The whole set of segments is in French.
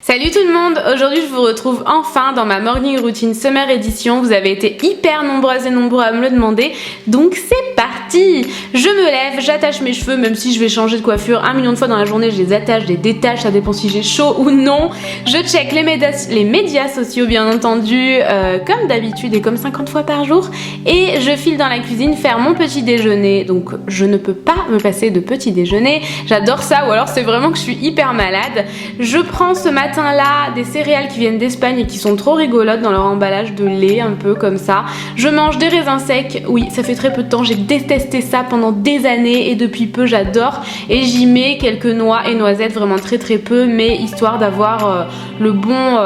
Salut tout le monde, aujourd'hui je vous retrouve enfin dans ma morning routine summer edition. Vous avez été hyper nombreuses et nombreux à me le demander, donc c'est parti. Je me lève, j'attache mes cheveux, même si je vais changer de coiffure 1 million de fois dans la journée, je les attache, je les détache, ça dépend si j'ai chaud ou non. Je check les médias sociaux bien entendu, comme d'habitude et comme 50 fois par jour. Et je file dans la cuisine faire mon petit déjeuner, donc je ne peux pas me passer de petit déjeuner. J'adore ça, ou alors c'est vraiment que je suis hyper malade. Je prends ce matin là des céréales qui viennent d'Espagne et qui sont trop rigolotes dans leur emballage de lait, un peu comme ça. Je mange des raisins secs, oui ça fait très peu de temps, j'ai détesté ça pendant des années et depuis peu j'adore, et j'y mets quelques noix et noisettes, vraiment très peu, mais histoire d'avoir le bon,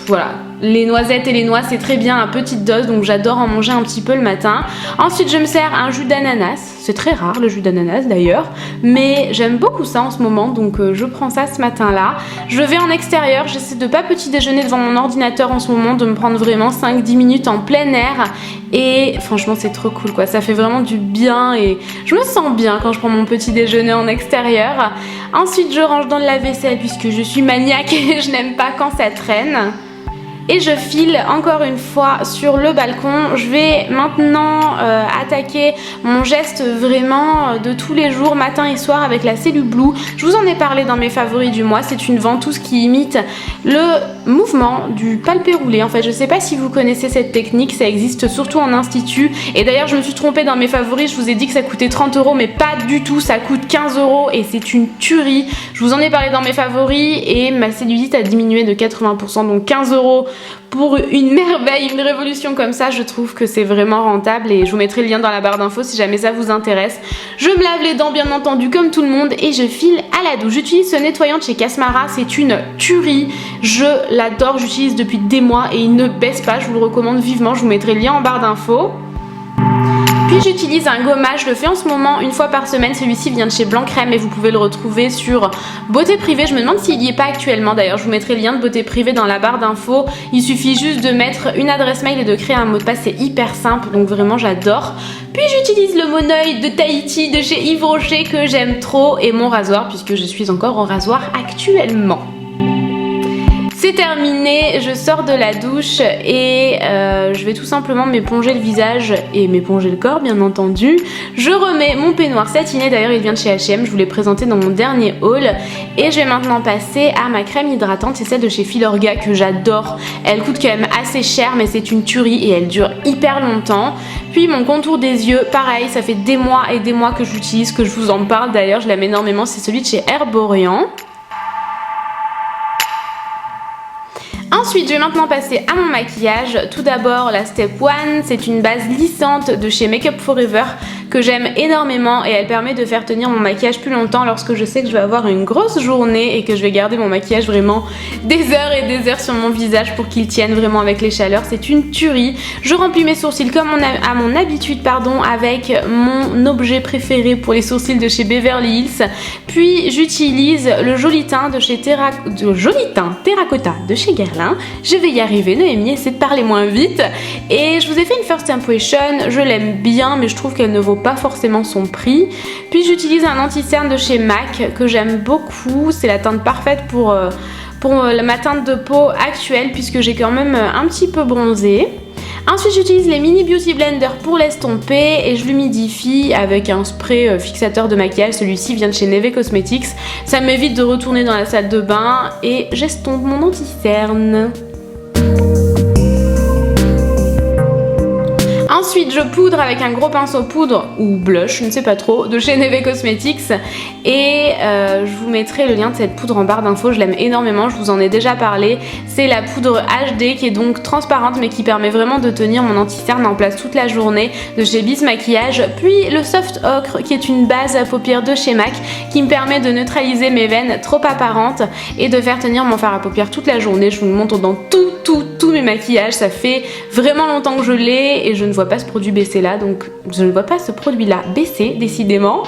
voilà. Les noisettes et les noix c'est très bien à petite dose, donc j'adore en manger un petit peu le matin. Ensuite je me sers un jus d'ananas, c'est très rare le jus d'ananas d'ailleurs, mais j'aime beaucoup ça en ce moment, donc je prends ça ce matin là. Je vais en extérieur, j'essaie de pas petit déjeuner devant mon ordinateur en ce moment, de me prendre vraiment 5-10 minutes en plein air, et franchement c'est trop cool quoi, ça fait vraiment du bien et je me sens bien quand je prends mon petit déjeuner en extérieur. Ensuite je range dans le lave-vaisselle puisque je suis maniaque et je n'aime pas quand ça traîne. Et je file encore une fois sur le balcon. Je vais maintenant attaquer mon geste vraiment de tous les jours, matin et soir, avec la Cellule Blue. Je vous en ai parlé dans mes favoris du mois. C'est une ventouse qui imite le mouvement du palpé roulé. En fait, je sais pas si vous connaissez cette technique, ça existe surtout en institut. Et d'ailleurs, je me suis trompée dans mes favoris. Je vous ai dit que ça coûtait 30 €, mais pas du tout. Ça coûte 15 € et c'est une tuerie. Je vous en ai parlé dans mes favoris et ma cellulite a diminué de 80%, donc 15 €. Pour une merveille, une révolution comme ça, je trouve que c'est vraiment rentable et je vous mettrai le lien dans la barre d'infos si jamais ça vous intéresse. Je me lave les dents bien entendu comme tout le monde et je file à la douche. J'utilise ce nettoyant de chez Casmara, c'est une tuerie. Je l'adore, j'utilise depuis des mois et il ne baisse pas, je vous le recommande vivement. Je vous mettrai le lien en barre d'infos. Puis j'utilise un gommage, je le fais en ce moment une fois par semaine, celui-ci vient de chez Blanc Crème et vous pouvez le retrouver sur Beauté Privée. Je me demande s'il n'y est pas actuellement, d'ailleurs je vous mettrai le lien de Beauté Privée dans la barre d'infos. Il suffit juste de mettre une adresse mail et de créer un mot de passe, c'est hyper simple, donc vraiment j'adore. Puis j'utilise le Moneuil de Tahiti de chez Yves Rocher que j'aime trop et mon rasoir puisque je suis encore en rasoir actuellement. C'est terminé, je sors de la douche et je vais tout simplement m'éponger le visage et m'éponger le corps bien entendu. Je remets mon peignoir satiné, d'ailleurs il vient de chez H&M, je vous l'ai présenté dans mon dernier haul. Et je vais maintenant passer à ma crème hydratante, c'est celle de chez Filorga que j'adore. Elle coûte quand même assez cher mais c'est une tuerie et elle dure hyper longtemps. Puis mon contour des yeux, pareil, ça fait des mois et des mois que je l'utilise, que je vous en parle d'ailleurs, je l'aime énormément, c'est celui de chez Herborian. Ensuite, je vais maintenant passer à mon maquillage. Tout d'abord, la Step 1, c'est une base lissante de chez Make Up For Ever que j'aime énormément et elle permet de faire tenir mon maquillage plus longtemps lorsque je sais que je vais avoir une grosse journée et que je vais garder mon maquillage vraiment des heures et des heures sur mon visage pour qu'il tienne vraiment avec les chaleurs. C'est une tuerie. Je remplis mes sourcils comme à mon habitude avec mon objet préféré pour les sourcils de chez Beverly Hills. Puis j'utilise le joli teint de chez Terracotta de chez Guerlain. Je vais y arriver, Noémie, essaie de parler moins vite. Et je vous ai fait une first impression, je l'aime bien mais je trouve qu'elle ne vaut pas forcément son prix. Puis j'utilise un anti-cerne de chez MAC que j'aime beaucoup, c'est la teinte parfaite pour ma teinte de peau actuelle puisque j'ai quand même un petit peu bronzé. Ensuite j'utilise les mini beauty blender pour l'estomper et je l'humidifie avec un spray fixateur de maquillage, celui-ci vient de chez Neve Cosmetics. Ça m'évite de retourner dans la salle de bain et j'estompe mon anti-cerne. Ensuite je poudre avec un gros pinceau poudre ou blush, je ne sais pas trop, de chez Neve Cosmetics et je vous mettrai le lien de cette poudre en barre d'infos, je l'aime énormément, je vous en ai déjà parlé. C'est la poudre HD qui est donc transparente mais qui permet vraiment de tenir mon anti-cerne en place toute la journée de chez Bis Maquillage. Puis le Soft Ocre qui est une base à paupières de chez MAC qui me permet de neutraliser mes veines trop apparentes et de faire tenir mon fard à paupières toute la journée. Je vous le montre dans tous mes maquillages, ça fait vraiment longtemps que je l'ai et je ne vois pas pas ce produit baisser là, donc je ne vois pas ce produit là baisser décidément.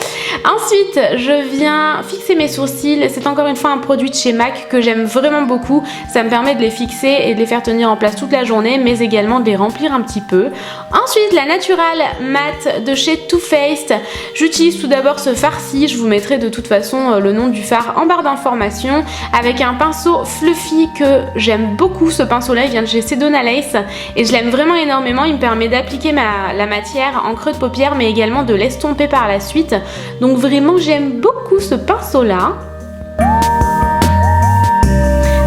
Ensuite je viens fixer mes sourcils, c'est encore une fois un produit de chez MAC que j'aime vraiment beaucoup, ça me permet de les fixer et de les faire tenir en place toute la journée mais également de les remplir un petit peu. Ensuite la Natural Matte de chez Too Faced, j'utilise tout d'abord ce farci, je vous mettrai de toute façon le nom du fard en barre d'informations, avec un pinceau fluffy que j'aime beaucoup. Ce pinceau là il vient de chez Sedona Lace et je l'aime vraiment énormément, il me permet d'appliquer la matière en creux de paupière mais également de l'estomper par la suite, donc vraiment j'aime beaucoup ce pinceau là.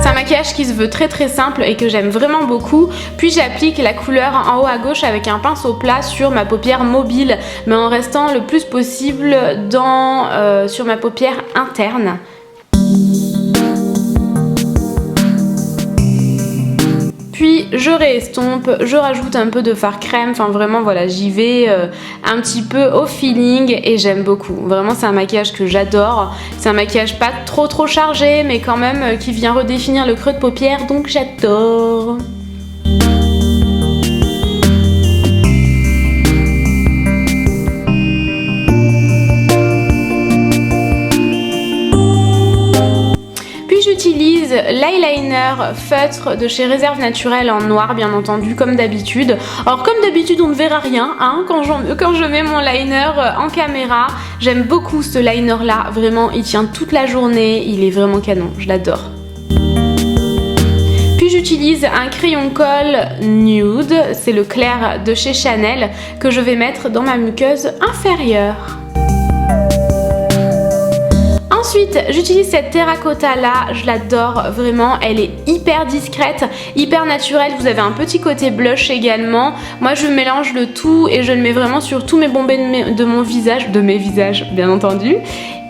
C'est un maquillage qui se veut très très simple et que j'aime vraiment beaucoup. Puis j'applique la couleur en haut à gauche avec un pinceau plat sur ma paupière mobile mais en restant le plus possible sur ma paupière interne. Puis je réestompe, je rajoute un peu de fard crème, enfin vraiment voilà, j'y vais un petit peu au feeling et j'aime beaucoup. Vraiment c'est un maquillage que j'adore, c'est un maquillage pas trop chargé mais quand même qui vient redéfinir le creux de paupière, donc j'adore. J'utilise l'eyeliner feutre de chez Réserve Naturelle en noir bien entendu comme d'habitude. Alors comme d'habitude on ne verra rien hein, quand je mets mon liner en caméra. J'aime beaucoup ce liner là, vraiment il tient toute la journée, il est vraiment canon, je l'adore. Puis j'utilise un crayon colle nude, c'est le clair de chez Chanel que je vais mettre dans ma muqueuse inférieure. Ensuite, j'utilise cette terracotta là, je l'adore vraiment, elle est hyper discrète, hyper naturelle, vous avez un petit côté blush également. Moi je mélange le tout et je le mets vraiment sur tous mes bombés de mes visages bien entendu.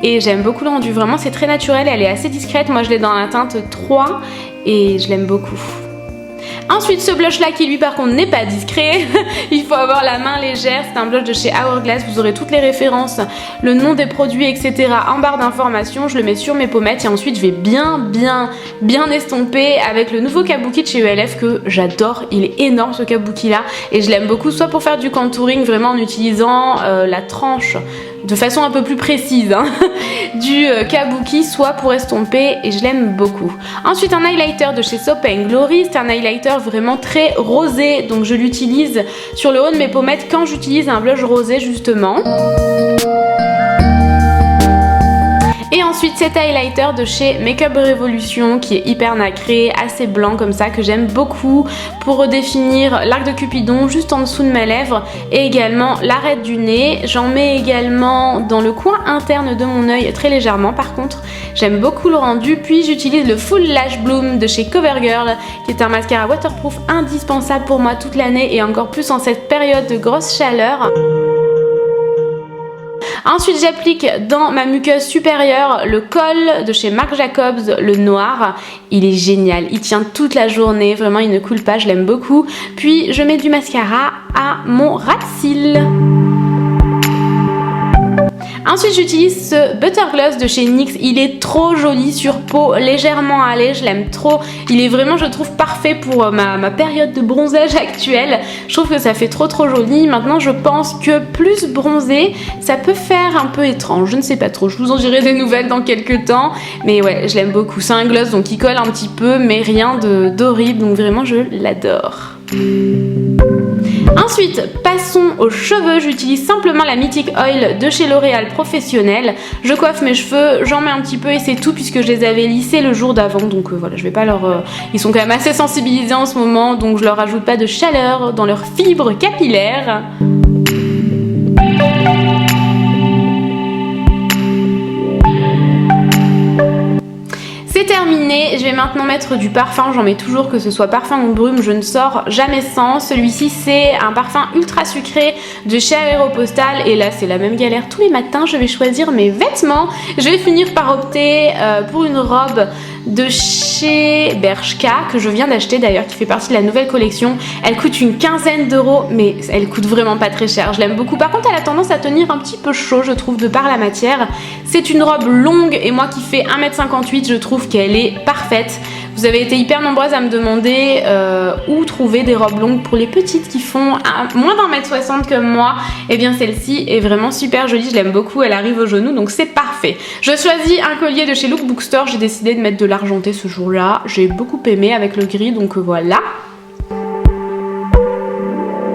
Et j'aime beaucoup le rendu, vraiment c'est très naturel, elle est assez discrète, moi je l'ai dans la teinte 3 et je l'aime beaucoup. Ensuite ce blush là qui lui par contre n'est pas discret, il faut avoir la main légère, c'est un blush de chez Hourglass, vous aurez toutes les références, le nom des produits etc en barre d'informations, je le mets sur mes pommettes et ensuite je vais bien estomper avec le nouveau kabuki de chez ELF que j'adore, il est énorme ce kabuki là et je l'aime beaucoup soit pour faire du contouring vraiment en utilisant la tranche de façon un peu plus précise hein, du kabuki, soit pour estomper et je l'aime beaucoup. Ensuite un highlighter de chez Soap & Glory, c'est un highlighter vraiment très rosé donc je l'utilise sur le haut de mes pommettes quand j'utilise un blush rosé justement. Et ensuite cet highlighter de chez Makeup Revolution qui est hyper nacré, assez blanc comme ça, que j'aime beaucoup pour redéfinir l'arc de Cupidon juste en dessous de mes lèvres et également l'arête du nez. J'en mets également dans le coin interne de mon œil très légèrement par contre, j'aime beaucoup le rendu. Puis j'utilise le Full Lash Bloom de chez CoverGirl qui est un mascara waterproof indispensable pour moi toute l'année et encore plus en cette période de grosse chaleur. Ensuite j'applique dans ma muqueuse supérieure le col de chez Marc Jacobs, le noir, il est génial, il tient toute la journée, vraiment il ne coule pas, je l'aime beaucoup. Puis je mets du mascara à mon ras de cils. Ensuite j'utilise ce Butter Gloss de chez NYX, il est trop joli sur peau, légèrement hâlé, je l'aime trop. Il est vraiment je trouve parfait pour ma période de bronzage actuelle. Je trouve que ça fait trop joli. Maintenant je pense que plus bronzé ça peut faire un peu étrange, je ne sais pas trop, je vous en dirai des nouvelles dans quelques temps. Mais ouais je l'aime beaucoup, c'est un gloss donc il colle un petit peu mais rien d'horrible donc vraiment je l'adore. Ensuite, passons aux cheveux. J'utilise simplement la Mythic Oil de chez L'Oréal Professionnel. Je coiffe mes cheveux, j'en mets un petit peu et c'est tout puisque je les avais lissés le jour d'avant. Donc voilà, je vais pas leur... Ils sont quand même assez sensibilisés en ce moment, donc je leur rajoute pas de chaleur dans leurs fibres capillaires. C'est terminé, je vais maintenant mettre du parfum, j'en mets toujours que ce soit parfum ou brume, je ne sors jamais sans. Celui-ci c'est un parfum ultra sucré de chez Aéropostale et là c'est la même galère tous les matins, je vais choisir mes vêtements. Je vais finir par opter pour une robe de chez Bershka que je viens d'acheter d'ailleurs, qui fait partie de la nouvelle collection. Elle coûte une quinzaine d'euros mais elle coûte vraiment pas très cher, je l'aime beaucoup. Par contre elle a tendance à tenir un petit peu chaud je trouve de par la matière. C'est une robe longue et moi qui fais 1m58 je trouve qu'elle est parfaite. Vous avez été hyper nombreuses à me demander où trouver des robes longues pour les petites qui font moins d'1m60 comme moi. Et bien celle-ci est vraiment super jolie, je l'aime beaucoup, elle arrive au genou donc c'est parfait. Je choisis un collier de chez Lookbook Store, j'ai décidé de mettre de l'argenté ce jour-là. J'ai beaucoup aimé avec le gris donc voilà.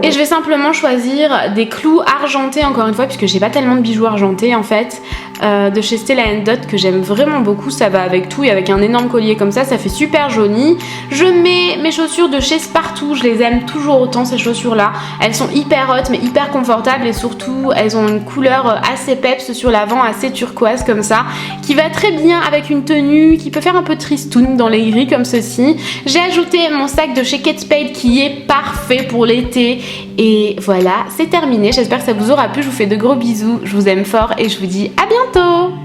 Et je vais simplement choisir des clous argentés encore une fois puisque j'ai pas tellement de bijoux argentés en fait, de chez Stella & Dot que j'aime vraiment beaucoup, ça va avec tout et avec un énorme collier comme ça fait super joli. Je mets mes chaussures de chez Spartoo, je les aime toujours autant ces chaussures là, elles sont hyper hautes mais hyper confortables et surtout elles ont une couleur assez peps sur l'avant, assez turquoise comme ça, qui va très bien avec une tenue qui peut faire un peu tristoun dans les gris comme ceci. J'ai ajouté mon sac de chez Kate Spade qui est parfait pour l'été. Et voilà, c'est terminé. J'espère que ça vous aura plu. Je vous fais de gros bisous. Je vous aime fort et je vous dis à bientôt.